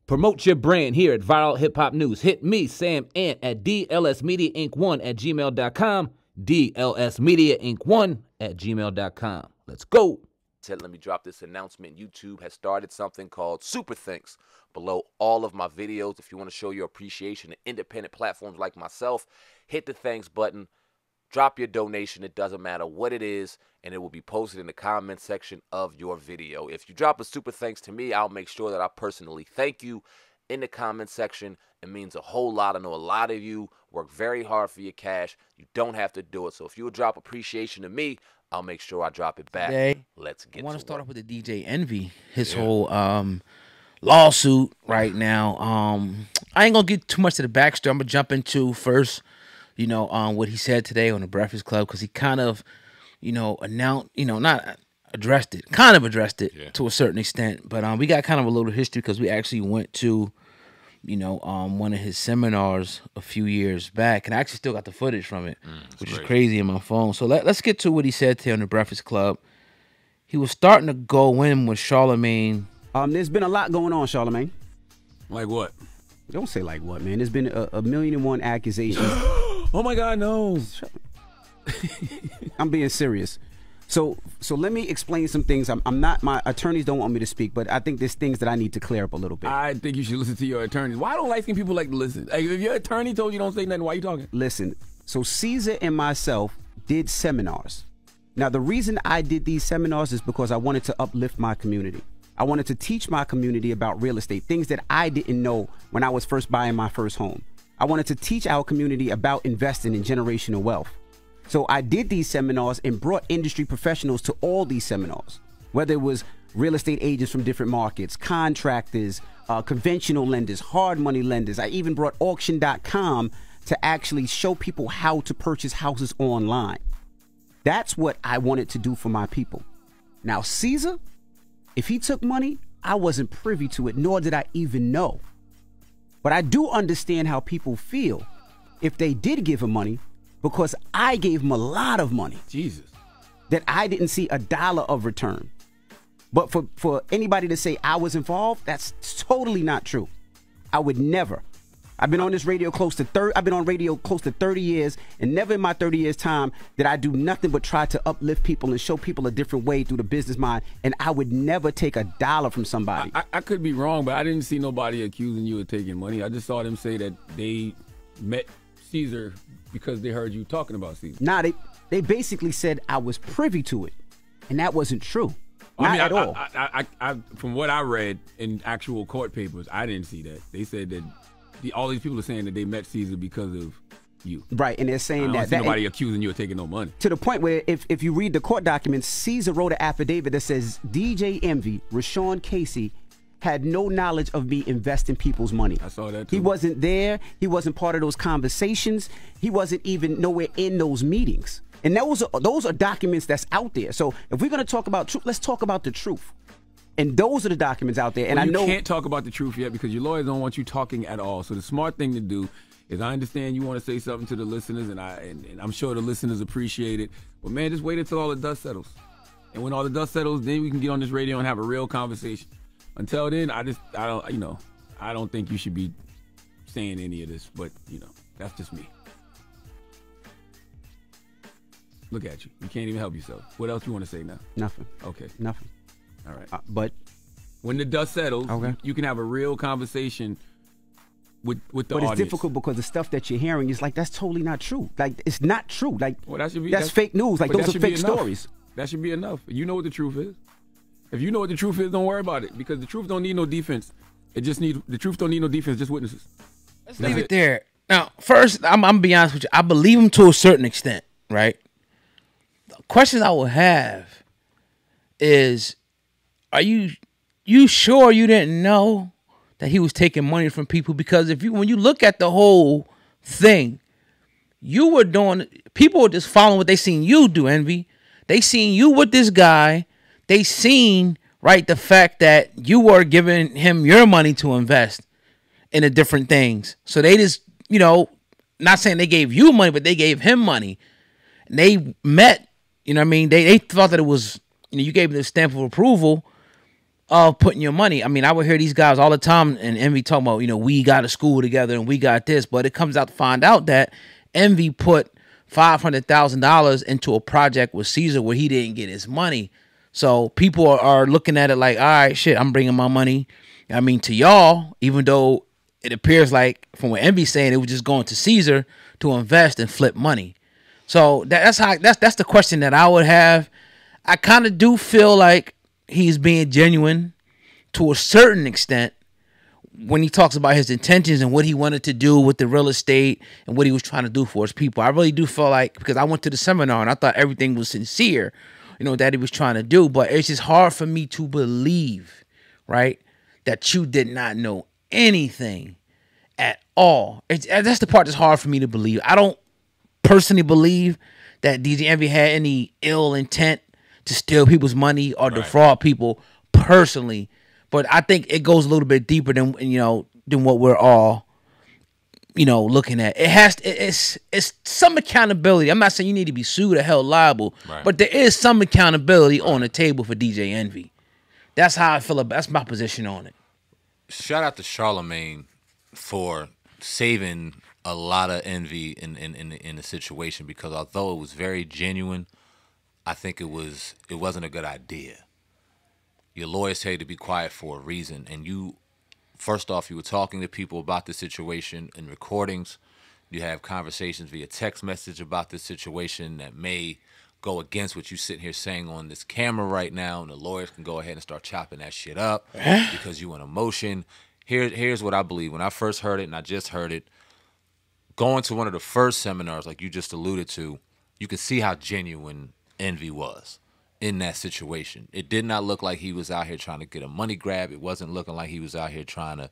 Promote your brand here at Viral Hip Hop News. Hit me, Sam Ant, at dlsmediainc1@gmail.com, dlsmediainc1@gmail.com. Let's go. Let me drop this announcement. YouTube has started something called Super Thanks. Below all of my videos, if you want to show your appreciation to independent platforms like myself, hit the thanks button. Drop your donation. It doesn't matter what it is, and it will be posted in the comment section of your video. If you drop a super thanks to me, I'll make sure that I personally thank you in the comment section. It means a whole lot. I know a lot of you work very hard for your cash. You don't have to do it. So if you would drop appreciation to me, I'll make sure I drop it back. Today, Let's get to it. I want to start off with the DJ Envy, his whole lawsuit right now. I ain't going to get too much to the backstory. I'm going to jump into first, you know, what he said today on the Breakfast Club, because he kind of, you know, announced, you know, not addressed it, kind of addressed it to a certain extent. But we got kind of a little history because we actually went to, you know, one of his seminars a few years back, and I actually still got the footage from it, which is crazy in my phone. So let's get to what he said today on the Breakfast Club. He was starting to go in with Charlemagne. There's been a lot going on, Charlemagne. Like what? Don't say like what, man. There's been a million and one accusations. Oh my God, no. I'm being serious. So let me explain some things. I'm not, my attorneys don't want me to speak, but I think there's things that I need to clear up a little bit. I think you should listen to your attorneys. Why don't light-skinned people like to listen? Like, if your attorney told you don't say nothing, why are you talking? Listen, so Cesar and myself did seminars. Now, the reason I did these seminars is because I wanted to uplift my community. I wanted to teach my community about real estate, things that I didn't know when I was first buying my first home. I wanted to teach our community about investing in generational wealth. So I did these seminars and brought industry professionals to all these seminars, whether it was real estate agents from different markets, contractors, conventional lenders, hard money lenders. I even brought auction.com to actually show people how to purchase houses online. That's what I wanted to do for my people. Now, Cesar, if he took money, I wasn't privy to it, nor did I even know. But I do understand how people feel if they did give him money, because I gave him a lot of money. Jesus. That I didn't see a dollar of return. But for anybody to say I was involved, that's totally not true. I would never. I've been on this radio close to 30 years, and never in my 30 years time did I do nothing but try to uplift people and show people a different way through the business mind, and I would never take a dollar from somebody. I could be wrong, but I didn't see nobody accusing you of taking money. I just saw them say that they met Cesar because they heard you talking about Cesar. Nah, they basically said I was privy to it, and that wasn't true. Not at all. From what I read in actual court papers, I didn't see that. They said that all these people are saying that they met Cesar because of you. Right, and they're saying that nobody accusing you of taking no money. To the point where if you read the court documents, Cesar wrote an affidavit that says DJ Envy, Rashawn Casey, had no knowledge of me investing people's money. I saw that too. He wasn't there. He wasn't part of those conversations. He wasn't even nowhere in those meetings. And those are documents that's out there. So if we're going to talk about truth, let's talk about the truth. And those are the documents out there. And well, I know you can't talk about the truth yet because your lawyers don't want you talking at all. So the smart thing to do is, I understand you want to say something to the listeners, and I'm sure the listeners appreciate it. But man, just wait until all the dust settles. And when all the dust settles, then we can get on this radio and have a real conversation. Until then, I don't think you should be saying any of this. But that's just me. Look at you. You can't even help yourself. What else you want to say now? Nothing. Okay. Nothing. All right. But when the dust settles, okay, you can have a real conversation with the audience. But it's difficult because the stuff that you're hearing is like, that's totally not true. Like, it's not true. Like, well, that's fake news. Like, those are fake stories. That should be enough. You know what the truth is. If you know what the truth is, don't worry about it, because the truth don't need no defense. The truth don't need no defense, just witnesses. Let's leave it there. Now, first, I'm gonna be honest with you. I believe him to a certain extent, right? The question I will have is, are you sure you didn't know that he was taking money from people? Because when you look at the whole thing, you were doing, people were just following what they seen you do, Envy. They seen you with this guy. They seen, right, the fact that you were giving him your money to invest in the different things. So they just, not saying they gave you money, but they gave him money. And they met, you know what I mean? They thought that it was, you gave them the stamp of approval. of putting your money. I mean, I would hear these guys all the time and Envy talking about, you know, we got a school together and we got this, but it comes out to find out that Envy put $500,000 into a project with Cesar where he didn't get his money. So people are looking at it like, all right, shit, I'm bringing my money. I mean, to y'all, even though it appears like from what Envy's saying, it was just going to Cesar to invest and flip money. So that's the question that I would have. I kind of do feel like he's being genuine to a certain extent when he talks about his intentions and what he wanted to do with the real estate and what he was trying to do for his people. I really do feel like, because I went to the seminar and I thought everything was sincere, you know, that he was trying to do, but it's just hard for me to believe, right, that you did not know anything at all. That's the part that's hard for me to believe. I don't personally believe that DJ Envy had any ill intent to steal people's money or defraud people personally, but I think it goes a little bit deeper than, you know, than what we're all, you know, looking at. It's some accountability. I'm not saying you need to be sued or held liable, but there is some accountability on the table for DJ Envy. That's how I feel about. That's my position on it. Shout out to Charlemagne for saving a lot of envy in the situation, because although it was very genuine, I think it wasn't a good idea. Your lawyers tell you to be quiet for a reason, and you, first off, you were talking to people about the situation in recordings. You have conversations via text message about this situation that may go against what you sitting here saying on this camera right now, and the lawyers can go ahead and start chopping that shit up because you in emotion. Here's what I believe. When I first heard it, and I just heard it, going to one of the first seminars, like you just alluded to, you could see how genuine Envy was in that situation. It did not look like he was out here trying to get a money grab. It wasn't looking like he was out here trying to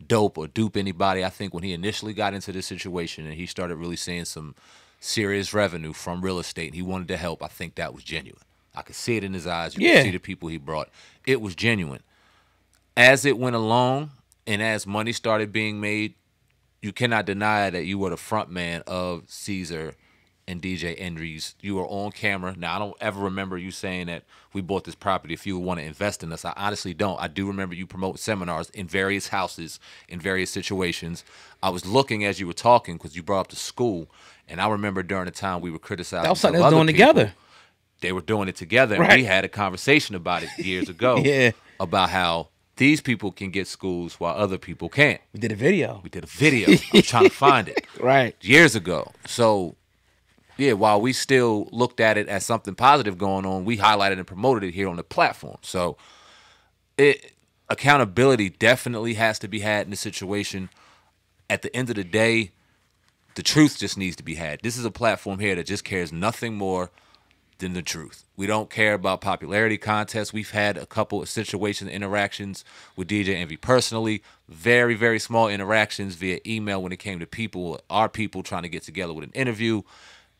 dope or dupe anybody. I think when he initially got into this situation and he started really seeing some serious revenue from real estate and he wanted to help, I think that was genuine. I could see it in his eyes. You could see the people he brought. It was genuine. As it went along and as money started being made, you cannot deny that you were the front man of Cesar and DJ Envy's. You were on camera. Now, I don't ever remember you saying that we bought this property if you want to invest in us. I honestly don't. I do remember you promote seminars in various houses, in various situations. I was looking as you were talking because you brought up the school, and I remember during the time we were criticizing. That was something they were doing together. They were doing it together, and we had a conversation about it years ago about how these people can get schools while other people can't. We did a video. I'm trying to find it. Years ago. So, yeah, while we still looked at it as something positive going on, we highlighted and promoted it here on the platform. So, accountability definitely has to be had in this situation. At the end of the day, the truth just needs to be had. This is a platform here that just cares nothing more than the truth. We don't care about popularity contests. We've had a couple of situations, interactions with DJ Envy personally, very, very small interactions via email when it came to people, our people trying to get together with an interview.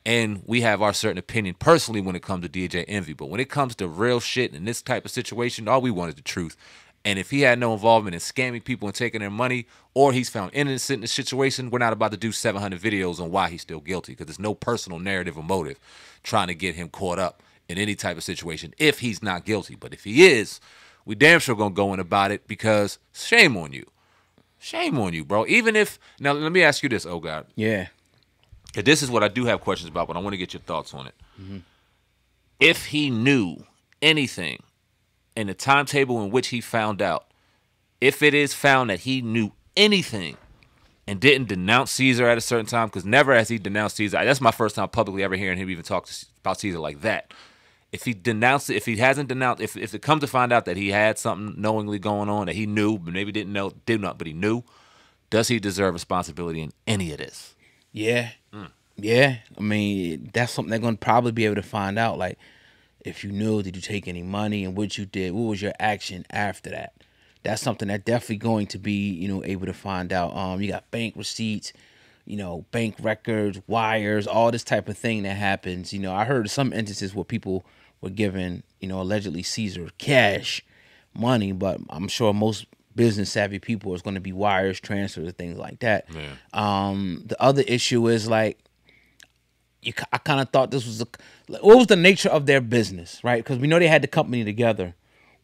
And we have our certain opinion personally when it comes to DJ Envy. But when it comes to real shit in this type of situation, all we want is the truth. And if he had no involvement in scamming people and taking their money, or he's found innocent in the situation, we're not about to do 700 videos on why he's still guilty, because there's no personal narrative or motive trying to get him caught up in any type of situation if he's not guilty. But if he is, we damn sure gonna go in about it, because shame on you. Shame on you, bro. Even if, now let me ask you this, oh God. Yeah. This is what I do have questions about, but I want to get your thoughts on it. If he knew anything in the timetable in which he found out, if it is found that he knew anything and didn't denounce Cesar at a certain time, because never has he denounced Cesar. That's my first time publicly ever hearing him even talk about Cesar like that. If he denounced it, if he hasn't denounced, if it comes to find out that he had something knowingly going on that he knew, but maybe didn't know, did not, but he knew, does he deserve responsibility in any of this? Yeah. Yeah. I mean, that's something they're going to probably be able to find out. Like, if you knew, did you take any money, and what you did, what was your action after that? That's something that definitely going to be, you know, able to find out. You got bank receipts, you know, bank records, wires, all this type of thing that happens. You know, I heard some instances where people were given, you know, allegedly Cesar cash money, but I'm sure most business savvy people is going to be wires, transfers, and things like that. The other issue is like, I kind of thought this was what was the nature of their business, right? Because we know they had the company together.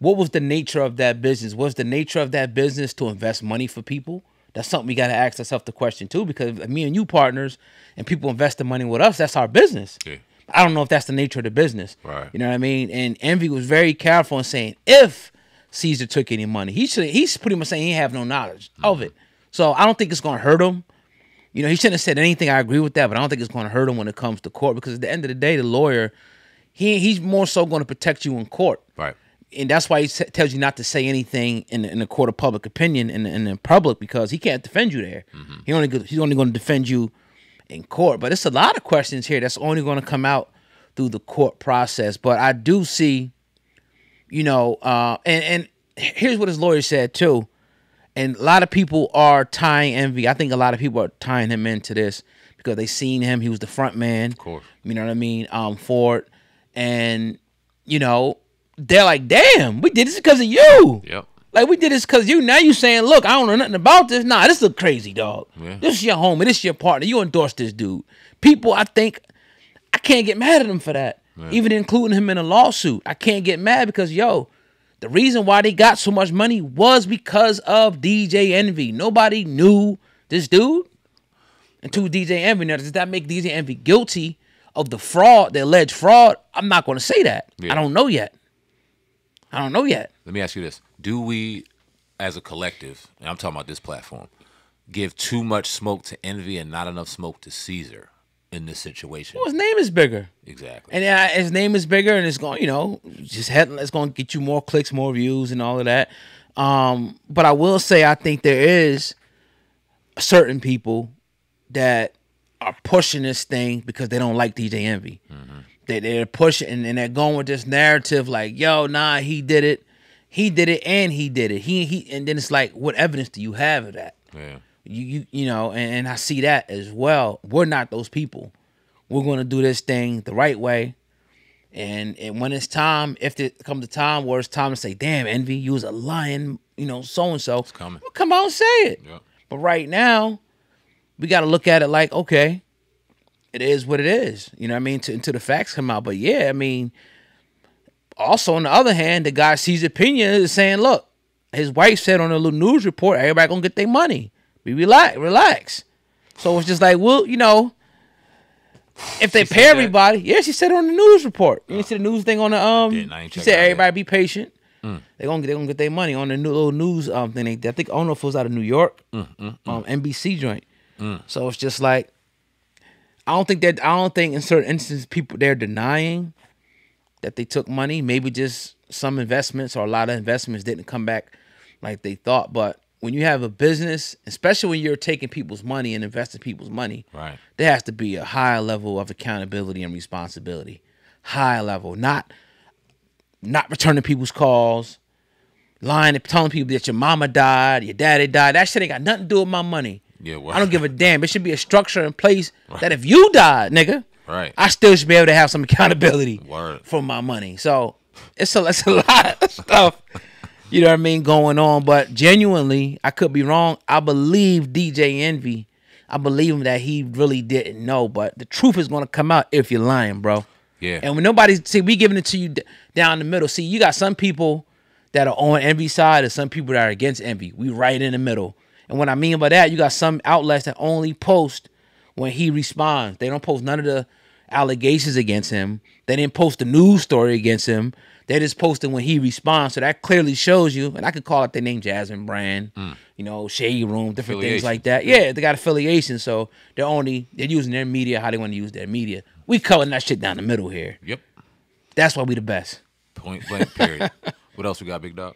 what was the nature of that business? Was the nature of that business to invest money for people? That's something we got to ask ourselves the question too, because me and you partners and people invest the money with us, that's our business. Yeah. I don't know if that's the nature of the business. Right. You know what I mean? And Envy was very careful in saying if Cesar took any money, he's pretty much saying he have no knowledge of it. So I don't think it's going to hurt him. You know, he shouldn't have said anything. I agree with that, but I don't think it's going to hurt him when it comes to court, because at the end of the day, the lawyer, he's more so going to protect you in court. Right. And that's why he tells you not to say anything in the court of public opinion in the public, because he can't defend you there. He's only going to defend you in court. But it's a lot of questions here that's only going to come out through the court process. But I do see, you know, and here's what his lawyer said too. And a lot of people are tying Envy. I think a lot of people are tying him into this because they seen him. He was the front man. Of course. You know what I mean? For it. And, you know, they're like, damn, we did this because of you. Yep. Like, we did this because of you. Now you saying, look, I don't know nothing about this. Nah, this look crazy, dog. Yeah. This is your homie. This is your partner. You endorse this dude. People, I think, I can't get mad at him for that. Yeah. Even including him in a lawsuit. I can't get mad because, yo, the reason why they got so much money was because of DJ Envy. Nobody knew this dude until DJ Envy. Now, does that make DJ Envy guilty of the fraud, the alleged fraud? I'm not going to say that. Yeah. I don't know yet. Let me ask you this. Do we, as a collective, and I'm talking about this platform, give too much smoke to Envy and not enough smoke to Cesar in this situation? Well, his name is bigger. Exactly. And his name is bigger, and it's going, you know, it's going to get you more clicks, more views, and all of that. But I will say, I think there is certain people that are pushing this thing because they don't like DJ Envy. Mm-hmm. They're pushing and they're going with this narrative like, yo, nah, he did it, and he did it. He and then it's like, what evidence do you have of that? Yeah. You know, and I see that as well. We're not those people. We're going to do this thing the right way. And when it's time, if there comes a time where it's time to say, damn, Envy, you was a lying, you know, so-and-so. It's coming. Well, come out and say it. Yeah. But right now, we got to look at it like, okay, it is what it is. You know what I mean? Until the facts come out. But yeah, I mean, also on the other hand, the guy Cesar Pina is saying, look, his wife said on a little news report, everybody going to get their money. Be relax. So it's just like, well, you know, if they pay everybody, yeah, she said on the news report. You see the news thing on the she said everybody be patient. They're gonna get their money on the little news thing. I think, I don't know if it was out of New York, NBC joint. So it's just like, I don't think in certain instances people they're denying that they took money. Maybe just some investments or a lot of investments didn't come back like they thought. But when you have a business, especially when you're taking people's money and investing people's money, right, there has to be a high level of accountability and responsibility. High level, not returning people's calls, lying and telling people that your mama died, your daddy died. That shit ain't got nothing to do with my money. Yeah, well, I don't give a damn. There should be a structure in place that if you died, nigga, right, I still should be able to have some accountability Word. For my money. So it's a lot of stuff, you know what I mean, going on. But genuinely, I could be wrong. I believe DJ Envy. I believe him that he really didn't know. But the truth is going to come out if you're lying, bro. Yeah. And when we giving it to you down the middle. See, you got some people that are on Envy's side and some people that are against Envy. We right in the middle. And what I mean by that, you got some outlets that only post when he responds. They don't post none of the allegations against him. They didn't post the news story against him. They just posted when he responds. So that clearly shows you, and I could call it their name, Jasmine Brand, you know, Shade Room, different things like that. Yeah, they got affiliations, so they're using their media how they want to use their media. We cutting that shit down the middle here. Yep. That's why we the best. Point blank, period. What else we got, big dog?